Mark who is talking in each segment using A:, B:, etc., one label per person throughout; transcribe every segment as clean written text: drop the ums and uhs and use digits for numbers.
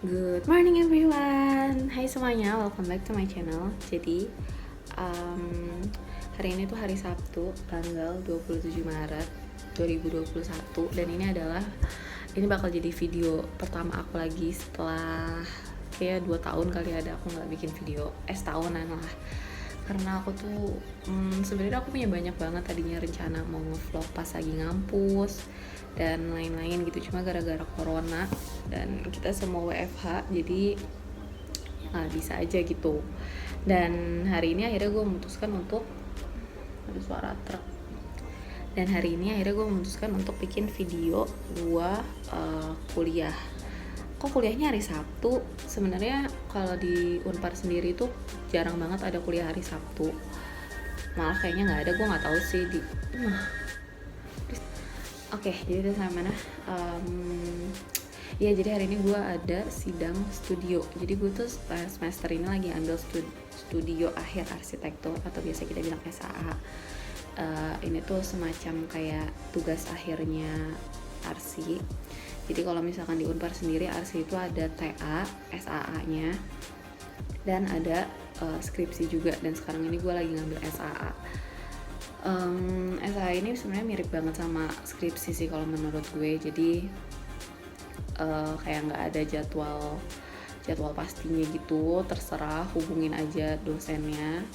A: Good morning everyone. Hai semuanya, welcome back to my channel. Jadi hari ini tuh hari Sabtu, tanggal 27 Maret 2021. Dan ini bakal jadi video pertama aku lagi setelah kayak 2 tahun kali ada aku nggak bikin video. Setahunan lah. Karena aku tuh sebenarnya aku punya banyak banget tadinya rencana mau ngevlog pas lagi ngampus dan lain-lain gitu, cuma gara-gara corona dan kita semua WFH jadi nggak bisa aja gitu. Dan hari ini akhirnya gue memutuskan untuk ada suara truk. Dan hari ini akhirnya gue memutuskan untuk bikin video gue kuliah. Kok kuliahnya hari Sabtu? Sebenarnya kalau di Unpar sendiri tuh jarang banget ada kuliah hari Sabtu. Malah kayaknya nggak ada, gue nggak tahu sih di. Oke, jadi udah sampai mana? Ya, jadi hari ini gue ada sidang studio. Jadi gue tuh semester ini lagi ambil studio akhir arsitektur atau biasa kita bilang SAA. Ini tuh semacam kayak tugas akhirnya arsi. Jadi kalau misalkan di Unpar sendiri arsi itu ada TA, SAA-nya, dan ada skripsi juga. Dan sekarang ini gue lagi ngambil SAA. SAA ini sebenarnya mirip banget sama skripsi sih kalau menurut gue. Jadi kayak nggak ada jadwal pastinya gitu, terserah hubungin aja dosennya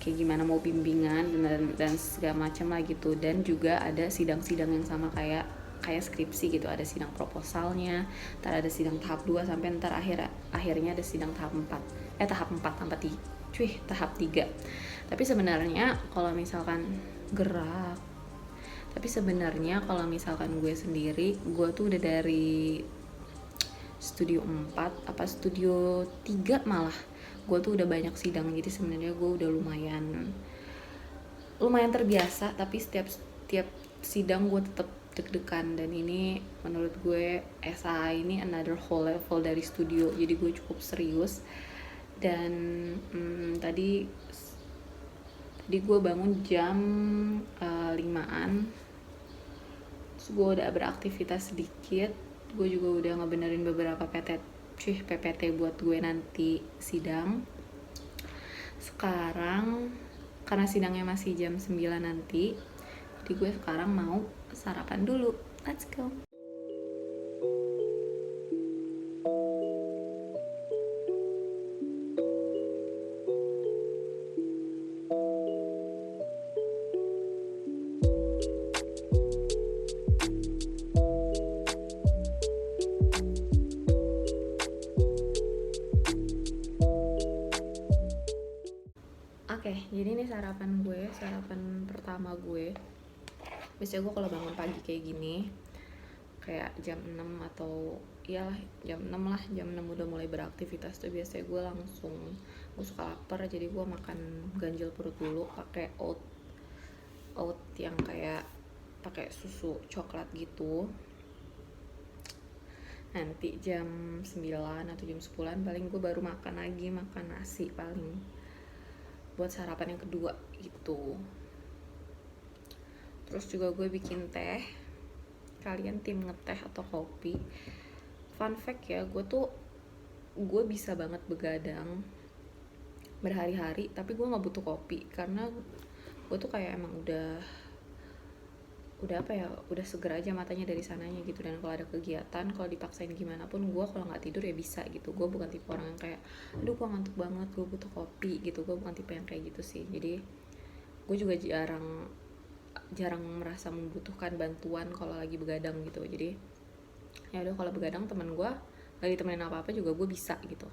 A: kayak gimana mau bimbingan dan segala macam lah gitu. Dan juga ada sidang-sidang yang sama kayak skripsi gitu, ada sidang proposalnya, ntar ada sidang tahap 2 sampai ntar akhirnya ada sidang tahap 4 tahap 3. Tapi sebenarnya kalau misalkan gue sendiri, gue tuh udah dari studio 4 apa studio 3 malah gue tuh udah banyak sidang. Jadi sebenarnya gue udah lumayan terbiasa, tapi setiap sidang gue tetap deg-degan. Dan ini menurut gue SAA ini another whole level dari studio, jadi gue cukup serius. Dan tadi gue bangun jam 5-an, terus gue udah beraktivitas sedikit. Gue juga udah ngebenerin beberapa PPT buat gue nanti sidang. Sekarang karena sidangnya masih jam 9 nanti, jadi gue sekarang mau sarapan dulu. Let's go. Oke, jadi ini sarapan pertama gue. Biasanya gue kalau bangun pagi kayak gini, kayak jam 6 atau iyalah jam 6 lah, jam 6 udah mulai beraktivitas tuh biasanya gue suka lapar, jadi gue makan ganjil perut dulu pakai oat yang kayak pakai susu coklat gitu. Nanti jam 9 atau jam 10 paling gue baru makan nasi paling buat sarapan yang kedua gitu. Terus juga gue bikin teh. Kalian tim ngeteh atau kopi? Fun fact ya, gue bisa banget begadang berhari-hari tapi gue nggak butuh kopi, karena gue tuh kayak emang udah seger aja matanya dari sananya gitu. Dan kalau ada kegiatan, kalau dipaksain gimana pun, gue kalau nggak tidur ya bisa gitu. Gue bukan tipe orang yang kayak aduh gue ngantuk banget gue butuh kopi gitu. Gue bukan tipe yang kayak gitu sih. Jadi gue juga jarang merasa membutuhkan bantuan kalau lagi begadang gitu. Jadi ya udah, kalau begadang teman gue gak ditemenin apa-apa juga gue bisa gitu.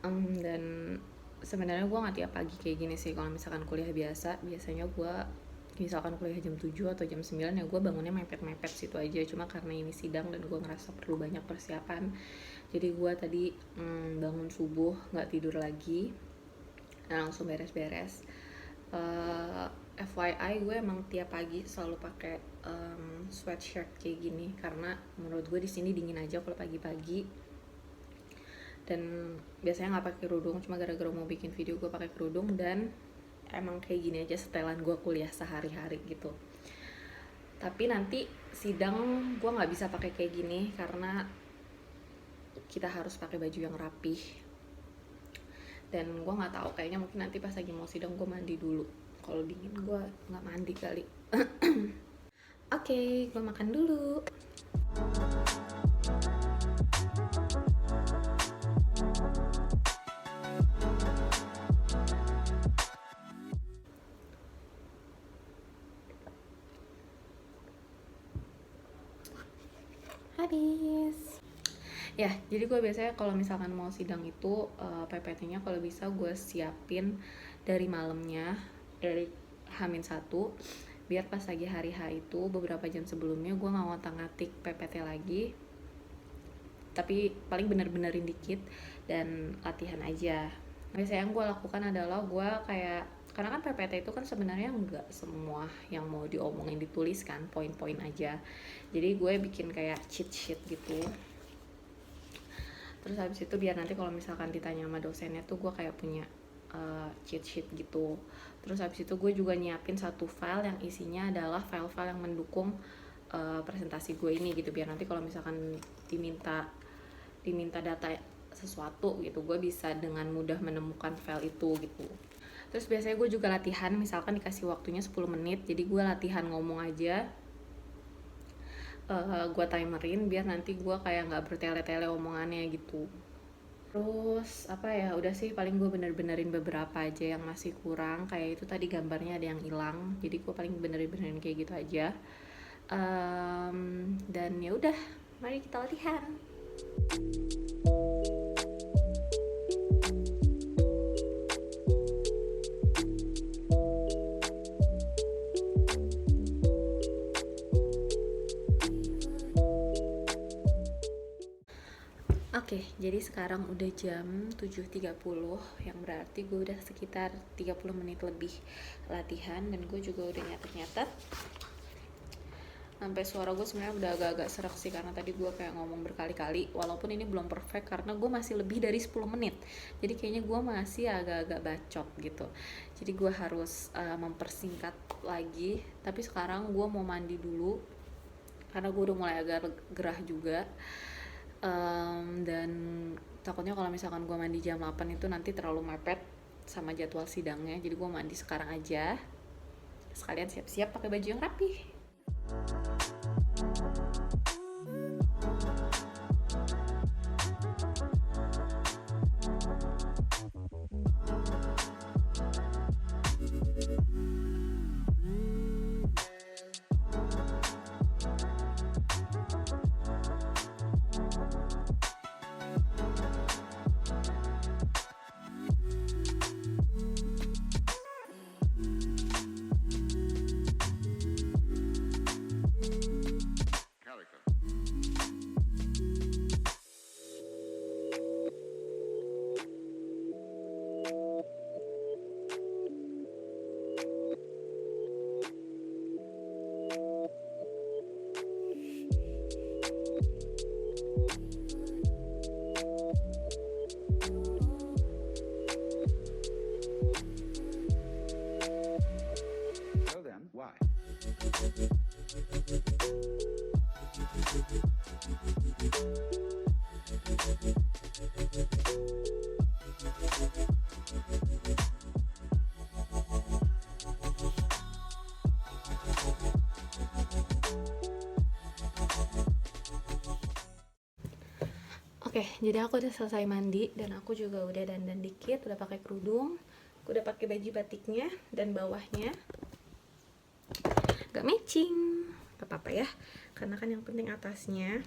A: Dan sebenarnya gue nggak tiap pagi kayak gini sih. Kalau misalkan kuliah biasanya gue misalkan kuliah jam 7 atau jam 9 ya gue bangunnya mepet-mepet situ aja. Cuma karena ini sidang dan gue ngerasa perlu banyak persiapan, jadi gue tadi bangun subuh gak tidur lagi dan langsung beres-beres. FYI gue emang tiap pagi selalu pakai sweatshirt kayak gini karena menurut gue di sini dingin aja kalau pagi-pagi. Dan biasanya nggak pakai kerudung, cuma gara-gara mau bikin video gue pakai kerudung. Dan emang kayak gini aja setelan gue kuliah sehari-hari gitu. Tapi nanti sidang gue nggak bisa pakai kayak gini karena kita harus pakai baju yang rapih. Dan gue nggak tahu, kayaknya mungkin nanti pas lagi mau sidang gue mandi dulu. Kalau dingin gue nggak mandi kali. Oke, gue makan dulu. Habis. Ya, jadi gue biasanya kalau misalkan mau sidang itu PPT-nya kalau bisa gue siapin dari malamnya, dari H-1, biar pas lagi hari H itu beberapa jam sebelumnya gue nggak ngotak-ngatik PPT lagi, tapi paling bener-benerin dikit dan latihan aja. Biasanya yang gue lakukan adalah gue kayak, karena kan PPT itu kan sebenarnya nggak semua yang mau diomongin ditulis kan, poin-poin aja. Jadi gue bikin kayak cheat sheet gitu. Terus habis itu biar nanti kalau misalkan ditanya sama dosennya tuh gue kayak punya cheat sheet gitu. Terus habis itu gue juga nyiapin satu file yang isinya adalah file-file yang mendukung presentasi gue ini gitu, biar nanti kalau misalkan diminta data sesuatu gitu, gue bisa dengan mudah menemukan file itu gitu. Terus biasanya gue juga latihan, misalkan dikasih waktunya 10 menit, jadi gue latihan ngomong aja, gue timerin biar nanti gue kayak nggak bertele-tele omongannya gitu. Terus apa ya, udah sih paling gue bener-benerin beberapa aja yang masih kurang, kayak itu tadi gambarnya ada yang hilang, jadi gue paling benerin kayak gitu aja. Dan ya udah, mari kita latihan. Oke, jadi sekarang udah jam 7.30, yang berarti gue udah sekitar 30 menit lebih latihan, dan gue juga udah nyatet-nyatet. Sampai suara gue sebenarnya udah agak-agak serak sih, karena tadi gue kayak ngomong berkali-kali, walaupun ini belum perfect karena gue masih lebih dari 10 menit. Jadi kayaknya gue masih agak-agak bacot gitu. Jadi gue harus mempersingkat lagi, tapi sekarang gue mau mandi dulu karena gue udah mulai agak gerah juga. Dan takutnya kalau misalkan gue mandi jam 8 itu nanti terlalu mepet sama jadwal sidangnya, jadi gue mandi sekarang aja sekalian siap-siap pakai baju yang rapi. Oke, jadi aku udah selesai mandi dan aku juga udah dandan dikit, udah pakai kerudung, aku udah pakai baju batiknya dan bawahnya gak matching, gak apa-apa ya, karena kan yang penting atasnya.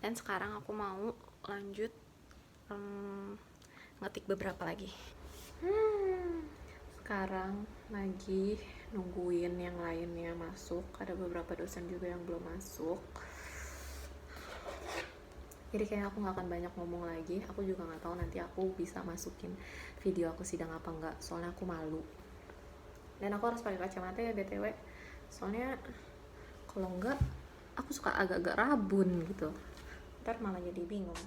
A: Dan sekarang aku mau lanjut ngetik beberapa lagi. Sekarang lagi nungguin yang lainnya masuk, ada beberapa dosen juga yang belum masuk. Jadi kayaknya aku gak akan banyak ngomong lagi. Aku juga gak tahu nanti aku bisa masukin video aku sidang apa enggak, soalnya aku malu. Dan aku harus pakai kacamata ya BTW, soalnya kalau enggak aku suka agak-agak rabun gitu, ntar malah jadi bingung.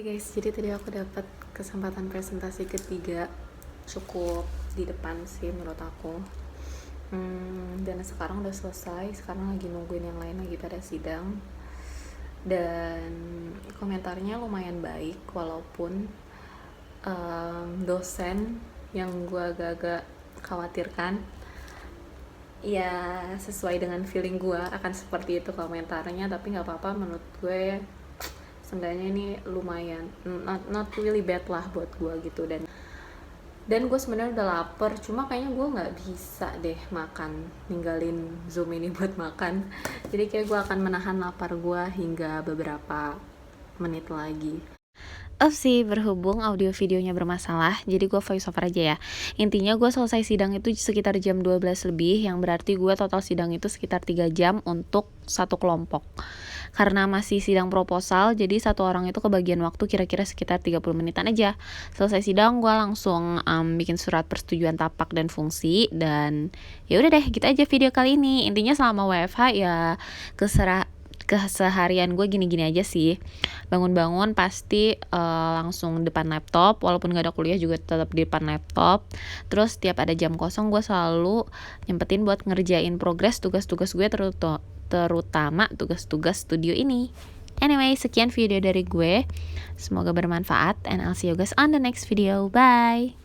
A: guys, jadi tadi aku dapat kesempatan presentasi ketiga, cukup di depan sih menurut aku. Dan sekarang udah selesai, sekarang lagi nungguin yang lain lagi pada sidang. Dan komentarnya lumayan baik, walaupun dosen yang gue agak-agak khawatirkan, ya sesuai dengan feeling gue akan seperti itu komentarnya, tapi nggak apa-apa menurut gue. Seenggaknya ini lumayan, not really bad lah buat gue gitu. Dan gue sebenarnya udah lapar, cuma kayaknya gue nggak bisa deh makan, ninggalin Zoom ini buat makan. Jadi kayak gue akan menahan lapar gue hingga beberapa menit lagi. Sih, berhubung audio videonya bermasalah, jadi gue voice over aja ya. Intinya gue selesai sidang itu sekitar jam 12 lebih, yang berarti gue total sidang itu sekitar 3 jam untuk satu kelompok. Karena masih sidang proposal, jadi satu orang itu kebagian waktu kira-kira sekitar 30 menitan aja. Selesai sidang gue langsung bikin surat persetujuan tapak dan fungsi, dan ya udah deh, gitu aja video kali ini. Intinya selama WFH ya keseharian gue gini-gini aja sih. Bangun-bangun pasti langsung depan laptop, walaupun gak ada kuliah juga tetap di depan laptop. Terus tiap ada jam kosong gue selalu nyempetin buat ngerjain progres tugas-tugas gue, terutama tugas-tugas studio ini. Anyway, sekian video dari gue, semoga bermanfaat, and I'll see you guys on the next video. Bye.